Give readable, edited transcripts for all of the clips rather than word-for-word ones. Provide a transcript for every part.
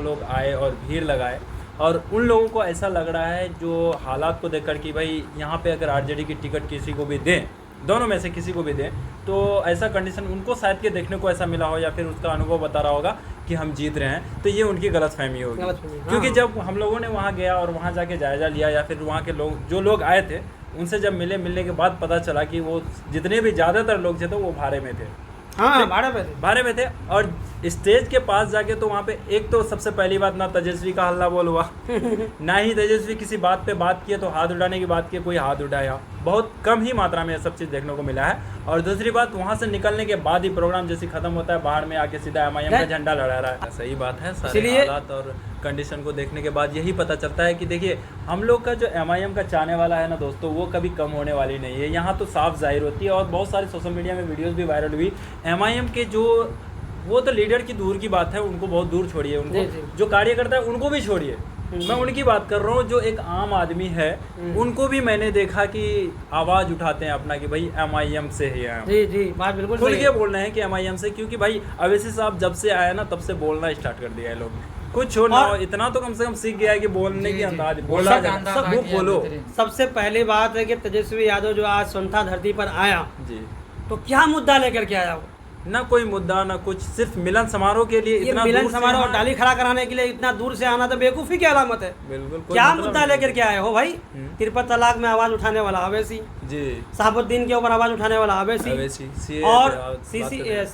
लोग आए और भीड़ लगाए, और उन लोगों को ऐसा लग रहा है जो हालात को देखकर कि भाई यहाँ पे अगर आरजेडी की टिकट किसी को भी दें, दोनों में से किसी को भी दें, तो ऐसा कंडीशन उनको शायद के देखने को ऐसा मिला हो, या फिर उसका अनुभव बता रहा होगा कि हम जीत रहे हैं, तो ये उनकी गलतफहमी होगी। क्योंकि जब हम लोगों ने वहाँ गया और वहाँ जाके जायज़ा लिया, या फिर वहाँ के लोग जो लोग आए थे उनसे जब मिलने के बाद पता चला कि वो जितने भी ज़्यादातर लोग थे तो वो भाड़े में थे। हाँ, भाड़े में थे। और स्टेज के पास जाके तो वहाँ पे एक तो सबसे पहली बात, ना तेजस्वी का हल्ला बोल हुआ ना ही तेजस्वी किसी बात पे बात किए तो हाथ उठाने की बात की कोई हाथ उठाया, बहुत कम ही मात्रा में ये सब चीज़ देखने को मिला है। और दूसरी बात, वहाँ से निकलने के बाद ही प्रोग्राम जैसे खत्म होता है, बाहर में आके सीधा एमआईएम का झंडा लहरा रहा है। सही बात है, सारे हालात और कंडीशन को देखने के बाद यही पता चलता है कि देखिए हम लोग का जो एमआईएम का चाहने वाला है ना दोस्तों, वो कभी कम होने वाली नहीं है। यहाँ तो साफ जाहिर होती है, और बहुत सारी सोशल मीडिया में वीडियोस भी वायरल हुई एमआईएम के, जो वो तो लीडर की दूर की बात है, उनको बहुत दूर छोड़िए, उनको जो कार्यकर्ता है उनको भी छोड़िए, मैं उनकी बात कर रहा हूँ जो एक आम आदमी है, उनको भी मैंने देखा कि आवाज़ उठाते हैं अपना कि भाई एमआईएम से ही आए। जी जी, बात बिल्कुल खुल के बोल रहे हैं कि एमआईएम से, क्योंकि भाई अवैसी साहब जब से आए ना तब से बोलना स्टार्ट कर दिया है लोग। कुछ हो ना, इतना तो कम से कम सीख गया है कि बोलने की अंदाज, बोला सब बोलो। सबसे पहली बात है कि तेजस्वी यादव जो आज सोनता धरती पर आया जी, तो क्या मुद्दा लेकर के आया? वो ना कोई मुद्दा ना कुछ, सिर्फ मिलन समारोह के लिए इतना मिलन समारोह और डाली खड़ा कराने के लिए इतना दूर से आना तो बेवकूफ़ी की अलामत है। बिल्कुल, क्या मुद्दा लेकर के आए हो भाई? तिरपत तलाक में आवाज उठाने वाला अवैसी जी, शहाबुद्दीन के ऊपर आवाज उठाने वाला अवैसी, और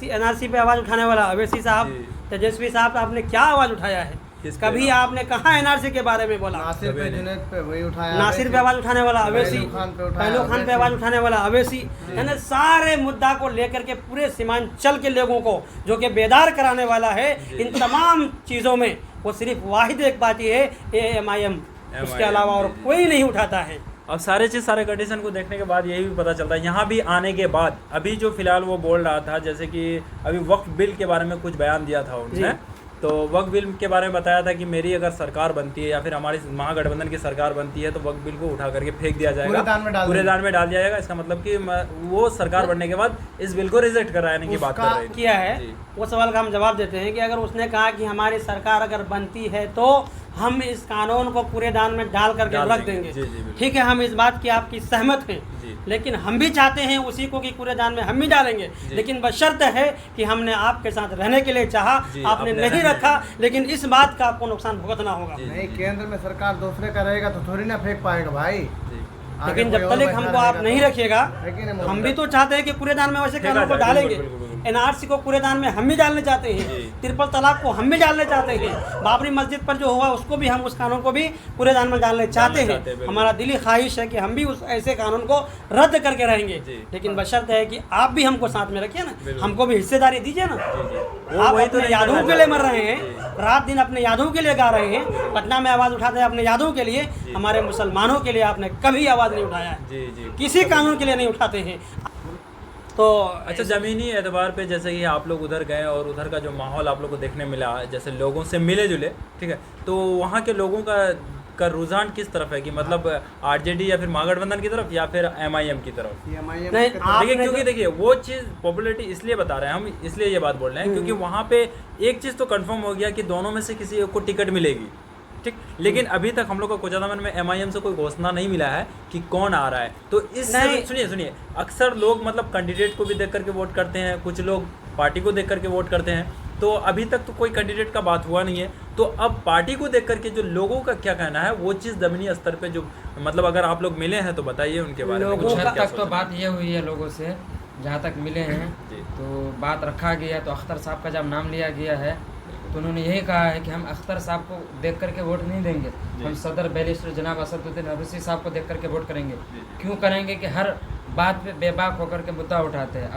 एनआरसी पे आवाज उठाने वाला अवैसी साहब। तेजस्वी साहब आपने क्या आवाज उठाया है? कभी आपने कहाँ एनआरसी के बारे में बोला? नासिर पे वही उठाया, नासिर पे आवाज उठाने वाला अवैसी, पहलू खान पे आवाज उठाने वाला अवैसी, यानी सारे मुद्दा को लेकर के पूरे सीमांचल के लोगों को जो कि बेदार कराने वाला है इन तमाम चीज़ों में, वो सिर्फ वाहिद एक पार्टी है एमआईएम, उसके अलावा और कोई नहीं उठाता है। अब सारे कंडीशन को देखने के बाद यही भी पता चलता है, यहाँ भी आने के बाद अभी जो फिलहाल वो बोल रहा था, जैसे कि अभी वक्फ बिल के बारे में कुछ बयान दिया था उन्होंने, तो वक्फ बिल के बारे में बताया था कि मेरी अगर सरकार बनती है या फिर हमारी महागठबंधन की सरकार बनती है तो वक्फ बिल को उठा करके फेंक दिया जाएगा, पूरे दान में डाल दिया जाएगा। इसका मतलब कि वो सरकार बनने के बाद इस बिल को रिजेक्ट कराने की बात कर रही किया है। वो सवाल का हम जवाब देते हैं कि अगर उसने कहा कि हमारी सरकार अगर बनती है तो हम इस कानून को पूरे दान में डाल करके रख देंगे, ठीक है, हम इस बात की आपकी सहमत हैं, लेकिन हम भी चाहते हैं उसी को कि पूरे दान में हम भी डालेंगे, लेकिन बशर्त है कि हमने आपके साथ रहने के लिए चाहा, आपने नहीं रखा, लेकिन इस बात का आपको नुकसान भुगतना होगा। नहीं, केंद्र में सरकार दूसरे का रहेगा तो थोड़ी ना फेंक पाएगा भाई, लेकिन जब तक हमको आप नहीं रखिएगा, हम भी तो चाहते हैं कि पूरे दान में वैसे कानून को डालेंगे, एनआरसी को पूरे दान में हम भी डालने चाहते हैं, ट्रिपल तलाक को हम भी डालने चाहते हैं, बाबरी मस्जिद पर जो हुआ उसको भी हम उस कानून को भी पूरे दान में डालने चाहते हैं। हमारा दिली ख्वाहिश है कि हम भी उस ऐसे कानून को रद्द करके रहेंगे, लेकिन बशर्त है कि आप भी हमको साथ में रखिए ना, हमको भी हिस्सेदारी दीजिए ना। आप अपने यादों के लिए मर रहे हैं, रात दिन अपने यादों के लिए गा रहे हैं, पटना में आवाज़ उठाते हैं अपने यादों के लिए, हमारे मुसलमानों के लिए आपने कभी आवाज़ नहीं उठाया है, किसी कानून के लिए नहीं उठाते हैं। तो अच्छा, ज़मीनी एतबार पे जैसे कि आप लोग उधर गए और उधर का जो माहौल आप लोग को देखने मिला, जैसे लोगों से मिले जुले, ठीक है, तो वहाँ के लोगों का रुझान किस तरफ है कि मतलब आरजेडी या फिर महागठबंधन की तरफ या फिर एमआईएम की तरफ? देखिए, क्योंकि देखिए वो चीज़ पॉपुलैरिटी इसलिए बता रहे हैं हम, इसलिए ये बात बोल रहे हैं क्योंकि वहाँ पे एक चीज़ तो कंफर्म हो गया कि दोनों में से किसी को टिकट मिलेगी, ठीक, लेकिन अभी तक हम लोग को कोचादामन में एमआईएम से कोई घोषणा नहीं मिला है कि कौन आ रहा है। तो इस सुनिए, अक्सर लोग मतलब कैंडिडेट को भी देख करके वोट करते हैं, कुछ लोग पार्टी को देख करके वोट करते हैं, तो अभी तक तो कोई कैंडिडेट का बात हुआ नहीं है। तो अब पार्टी को देख करके जो लोगों का क्या कहना है, वो चीज़ ज़मीनी स्तर पे जो मतलब अगर आप लोग मिले हैं तो बताइए उनके बारे में। कुछ हद तक तो बात ये हुई है लोगों से, जहाँ तक मिले हैं तो बात रखा गया, तो अख्तर साहब का जब नाम लिया गया है तो उन्होंने यही कहा है कि हम अख्तर साहब को देख करके वोट नहीं देंगे, हम सदर बैरिस्टर जनाब असदुद्दीन ओवैसी साहब को देख करके वोट करेंगे। क्यों करेंगे कि हर बात पे बेबाक होकर के मुद्दा उठाते हैं।